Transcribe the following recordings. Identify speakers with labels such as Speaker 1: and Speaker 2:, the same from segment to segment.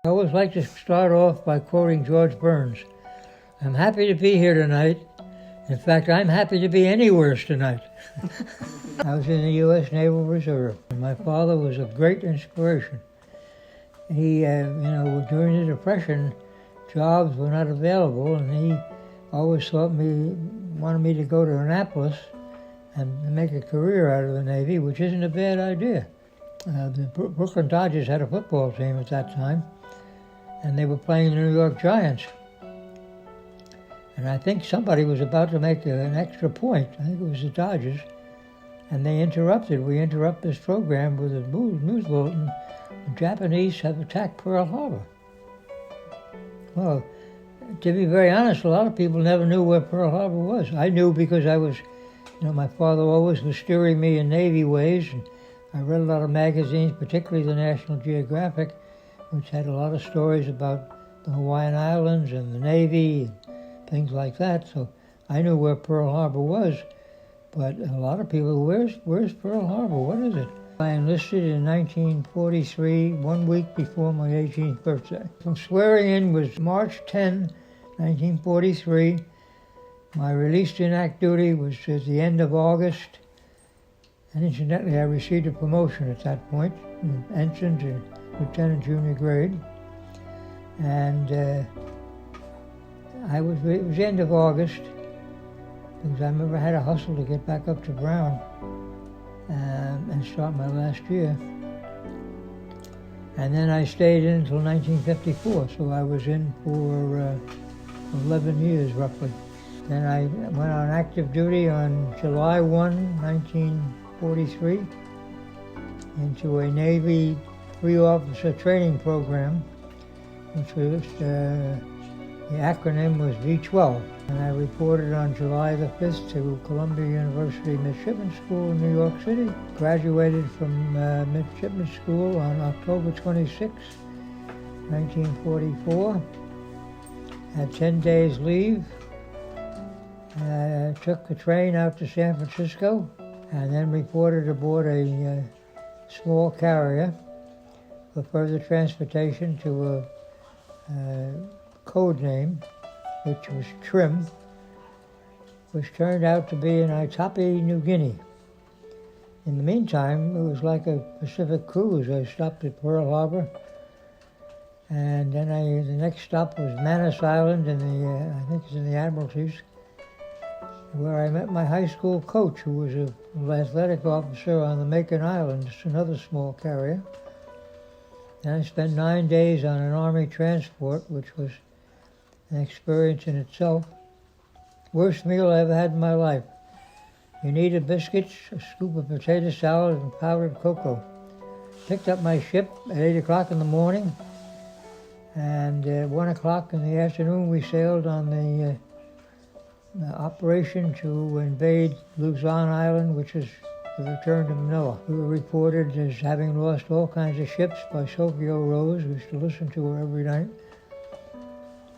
Speaker 1: I always like to start off by quoting George Burns. I'm happy to be here tonight. In fact, I'm happy to be anywhere tonight. I was in the U.S. Naval Reserve. My father was a great inspiration. He, during the Depression, jobs were not available, and he always wanted me to go to Annapolis and make a career out of the Navy, which isn't a bad idea. The Brooklyn Dodgers had a football team at that time, and they were playing the New York Giants. And I think somebody was about to make an extra point. I think it was the Dodgers. And they interrupted. We interrupt this program with a news bulletin. The Japanese have attacked Pearl Harbor. Well, to be very honest, a lot of people never knew where Pearl Harbor was. I knew because my father always was steering me in Navy ways. And I read a lot of magazines, particularly the National Geographic, which had a lot of stories about the Hawaiian Islands and the Navy and things like that. So I knew where Pearl Harbor was, but a lot of people, where's Pearl Harbor? What is it? I enlisted in 1943, 1 week before my 18th birthday. My swearing in was March 10, 1943. My release to enact duty was at the end of August. And incidentally, I received a promotion at that point, from ensign to lieutenant junior grade. And it was the end of August, because I remember I had to hustle to get back up to Brown and start my last year. And then I stayed in until 1954, so I was in for 11 years roughly. Then I went on active duty on July 1, 1943, into a Navy three-officer training program, which was, the acronym was V-12. And I reported on July the 5th to Columbia University Midshipman School in New York City. Graduated from Midshipman School on October 26, 1944. Had 10 days leave. Took the train out to San Francisco and then reported aboard a small carrier for further transportation to a code name, which was Trim, which turned out to be in Aitapi, New Guinea. In the meantime, it was like a Pacific cruise. I stopped at Pearl Harbor, and then the next stop was Manus Island I think it's in the Admiralties, where I met my high school coach, who was an athletic officer on the Macon Islands, another small carrier. And I spent 9 days on an Army transport, which was an experience in itself. Worst meal I ever had in my life. You needed biscuits, a scoop of potato salad, and powdered cocoa. Picked up my ship at 8 o'clock in the morning, and at 1 o'clock in the afternoon we sailed on the operation to invade Luzon Island, which is the return to Manila. We were reported as having lost all kinds of ships by Sofio Rose. We used to listen to her every night.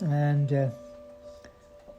Speaker 1: And the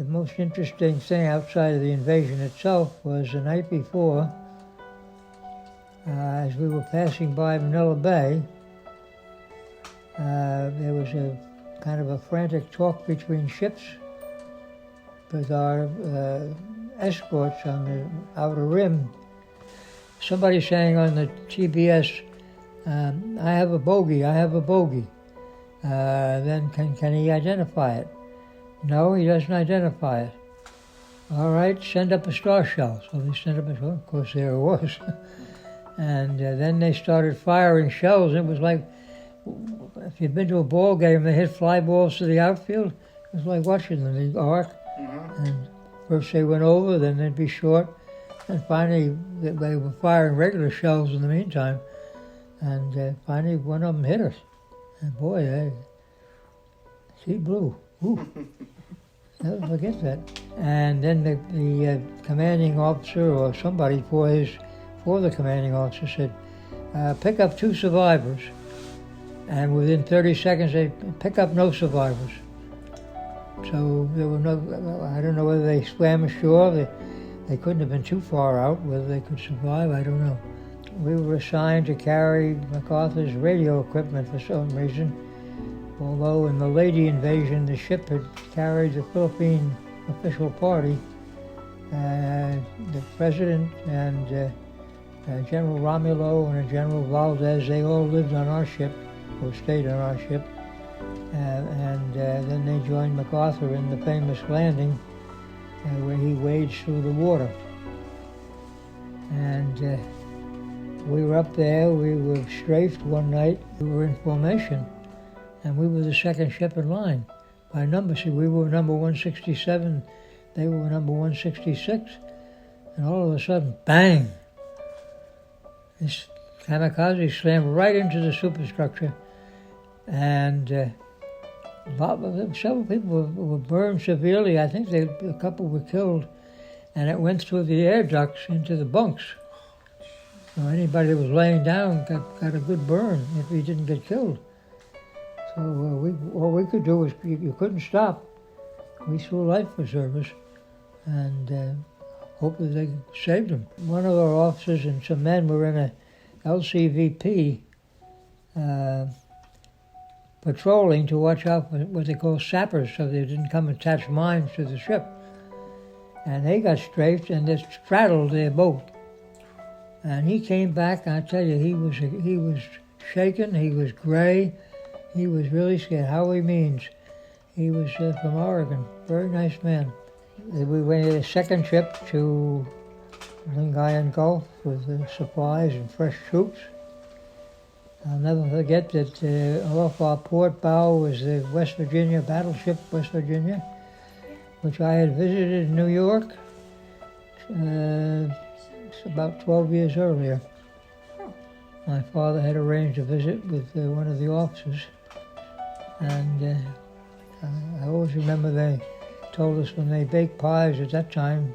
Speaker 1: most interesting thing outside of the invasion itself was the night before, as we were passing by Manila Bay, there was a kind of a frantic talk between ships with our escorts on the outer rim. Somebody saying on the TBS, I have a bogey. Then can he identify it? No, he doesn't identify it. All right, send up a star shell. So they sent up of course there it was. And then they started firing shells. It was like, if you've been to a ball game, they hit fly balls to the outfield. It was like watching them in the arc. Mm-hmm. And first they went over, then they'd be short. And finally, they were firing regular shells in the meantime. And finally, one of them hit us. And boy, she blew. Ooh. Never forget that. And then the commanding officer or somebody for the commanding officer said, pick up 2 survivors. And within 30 seconds, they pick up no survivors. So there were I don't know whether they swam ashore. They couldn't have been too far out. Whether they could survive, I don't know. We were assigned to carry MacArthur's radio equipment for some reason. although in the Leyte invasion the ship had carried the Philippine official party. The president and General Romulo and General Valdez, they all lived on our ship, or stayed on our ship. And then they joined MacArthur in the famous landing where he waded through the water. And we were up there, we were strafed one night, we were in formation, and we were the second ship in line. By number, see, we were number 167, they were number 166, and all of a sudden, bang! This kamikaze slammed right into the superstructure, and several people were burned severely. I think a couple were killed, and it went through the air ducts into the bunks. So anybody that was laying down got a good burn if he didn't get killed. So all we could do was, you couldn't stop. We threw life preservers and hopefully they saved him. One of our officers and some men were in a LCVP patrolling to watch out for what they call sappers, so they didn't come and attach mines to the ship. And they got strafed and they straddled their boat. And he came back, I tell you, he was shaken, he was gray, he was really scared. Howie Means, he was from Oregon, very nice man. We went in a second trip to Lingayen Gulf with supplies and fresh troops. I'll never forget that off our port bow was the West Virginia, battleship West Virginia, which I had visited in New York about 12 years earlier. My father had arranged a visit with one of the officers, and I always remember they told us when they baked pies at that time,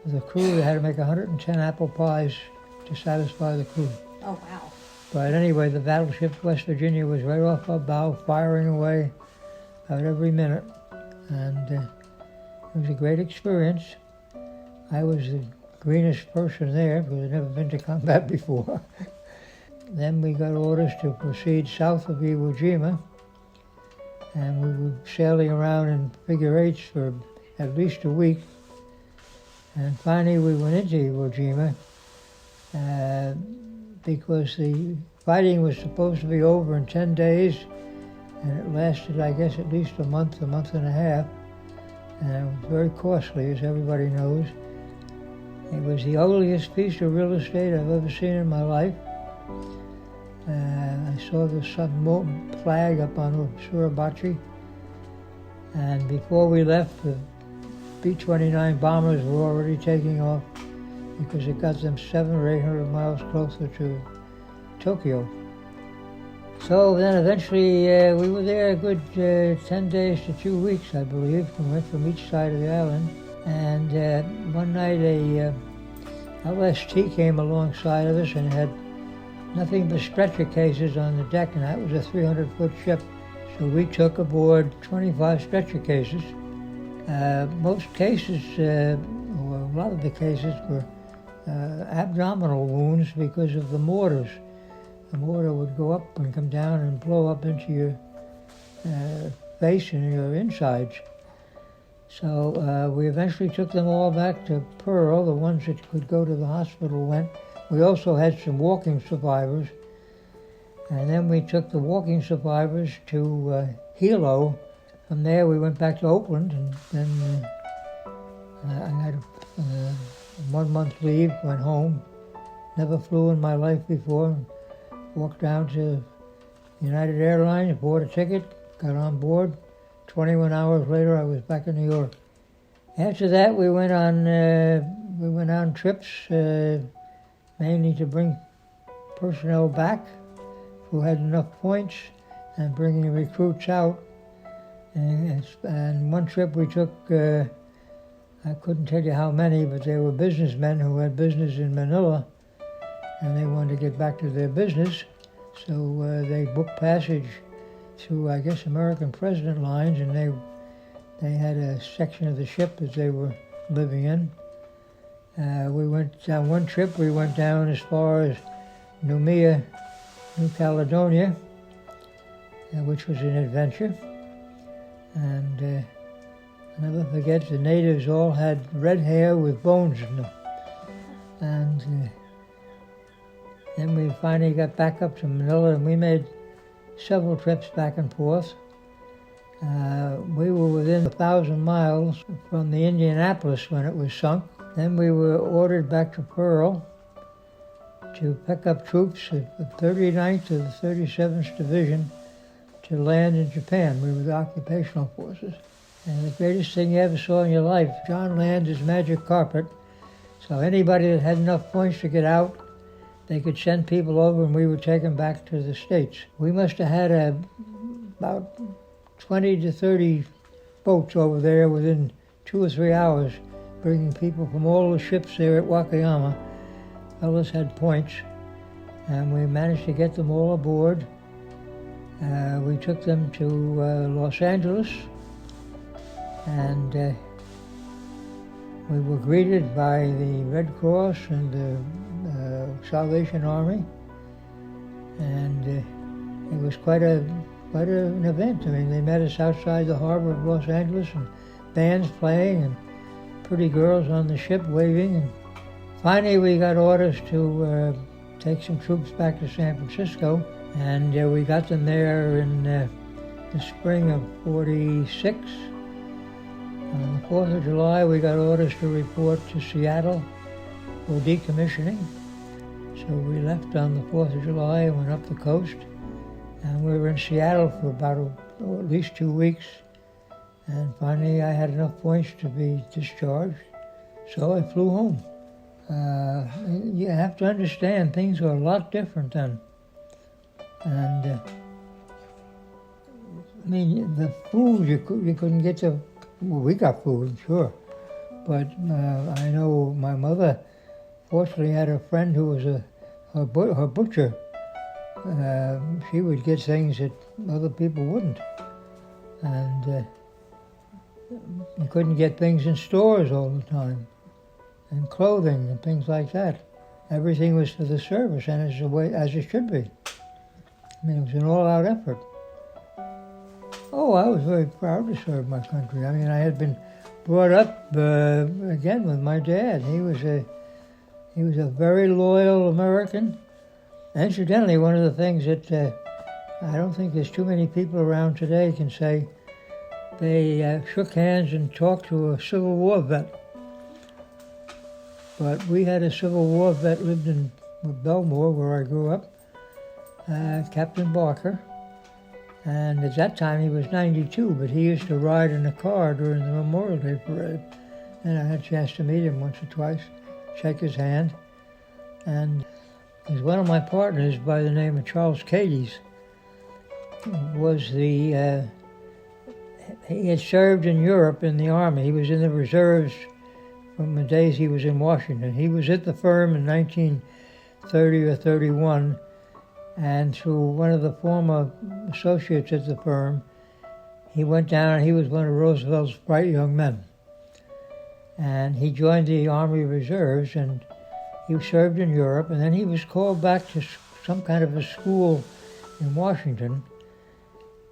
Speaker 1: the crew, they had to make 110 apple pies to satisfy the crew.
Speaker 2: Oh, wow.
Speaker 1: But anyway, the battleship West Virginia was right off our bow, firing away about every minute. And it was a great experience. I was the greenest person there because I'd never been to combat before. Then we got orders to proceed south of Iwo Jima. And we were sailing around in figure eights for at least a week. And finally we went into Iwo Jima because the fighting was supposed to be over in 10 days, and it lasted, I guess, at least a month and a half. And it was very costly, as everybody knows. It was the ugliest piece of real estate I've ever seen in my life. I saw the Sun flag up on Suribachi, and before we left, the B-29 bombers were already taking off because it got them 700 or 800 miles closer to Tokyo. So then eventually we were there a good 10 days to 2 weeks, I believe. We went from each side of the island, and one night a LST came alongside of us and had nothing but stretcher cases on the deck, and that was a 300-foot ship. So we took aboard 25 stretcher cases. Most cases, or a lot of the cases, were abdominal wounds because of the mortars. The mortar would go up and come down and blow up into your face and your insides. So we eventually took them all back to Pearl. The ones that could go to the hospital went. We also had some walking survivors. And then we took the walking survivors to Hilo. From there we went back to Oakland, and then I had a 1 month leave, went home. Never flew in my life before. Walked down to United Airlines, bought a ticket, got on board. 21 hours later, I was back in New York. After that, we went on trips, mainly to bring personnel back who had enough points, and bringing recruits out. And one trip we took, I couldn't tell you how many, but they were businessmen who had business in Manila, and they wanted to get back to their business, so they booked passage through, I guess, American President lines, and they had a section of the ship that they were living in. We went down one trip, we went down as far as Noumea, New Caledonia, which was an adventure. And I'll never forget, the natives all had red hair with bones in them. And then we finally got back up to Manila, and we made several trips back and forth. We were within 1,000 miles from the Indianapolis when it was sunk. Then we were ordered back to Pearl to pick up troops at the 39th to the 37th Division to land in Japan. We were the occupational forces. And the greatest thing you ever saw in your life, John Land's magic carpet. So anybody that had enough points to get out, they could send people over and we would take them back to the States. We must have had about 20 to 30 boats over there within 2 or 3 hours, bringing people from all the ships there at Wakayama. Fellows had points, and we managed to get them all aboard. We took them to Los Angeles, and we were greeted by the Red Cross and the Salvation Army, and it was quite an event. I mean, they met us outside the harbor of Los Angeles, and bands playing, and pretty girls on the ship waving. And finally, we got orders to take some troops back to San Francisco, and we got them there in the spring of '46. On the 4th of July, we got orders to report to Seattle for decommissioning. So we left on the 4th of July and went up the coast. And we were in Seattle for about at least 2 weeks. And finally, I had enough points to be discharged. So I flew home. You have to understand, things were a lot different then. And I mean, the food, you couldn't get to. Well, we got food, sure, but I know my mother fortunately had a friend who was her butcher. She would get things that other people wouldn't, and you couldn't get things in stores all the time, and clothing and things like that. Everything was for the service, and it's the way as it should be. I mean, it was an all-out effort. Oh, I was very proud to serve my country. I mean, I had been brought up again with my dad. He was a very loyal American. Incidentally, one of the things that I don't think there's too many people around today can say they shook hands and talked to a Civil War vet. But we had a Civil War vet lived in Belmore, where I grew up, Captain Barker. And at that time he was 92, but he used to ride in a car during the Memorial Day parade. And I had a chance to meet him once or twice, shake his hand. And there's one of my partners by the name of Charles Cadies, he had served in Europe in the Army. He was in the reserves from the days he was in Washington. He was at the firm in 1930 or 31, and through one of the former associates at the firm, he went down, and he was one of Roosevelt's bright young men. And he joined the Army Reserves, and he served in Europe, and then he was called back to some kind of a school in Washington,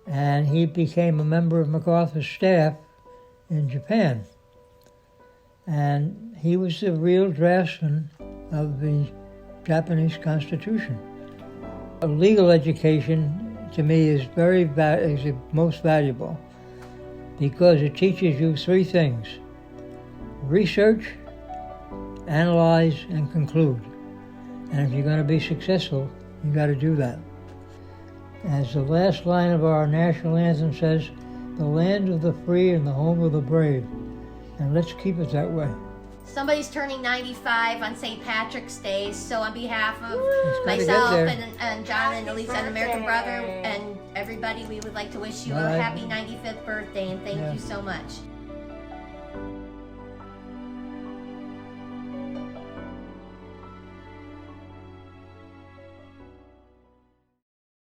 Speaker 1: and he became a member of MacArthur's staff in Japan. And he was the real draftsman of the Japanese Constitution. A legal education, to me, is the most valuable because it teaches you three things: research, analyze, and conclude. And if you're going to be successful, you got to do that. As the last line of our national anthem says, "The land of the free and the home of the brave." And let's keep it that way.
Speaker 2: Somebody's turning 95 on St. Patrick's Day, so on behalf of myself and John and Elise and American Brother and everybody, we would like to wish you a happy 95th birthday, and thank you so much.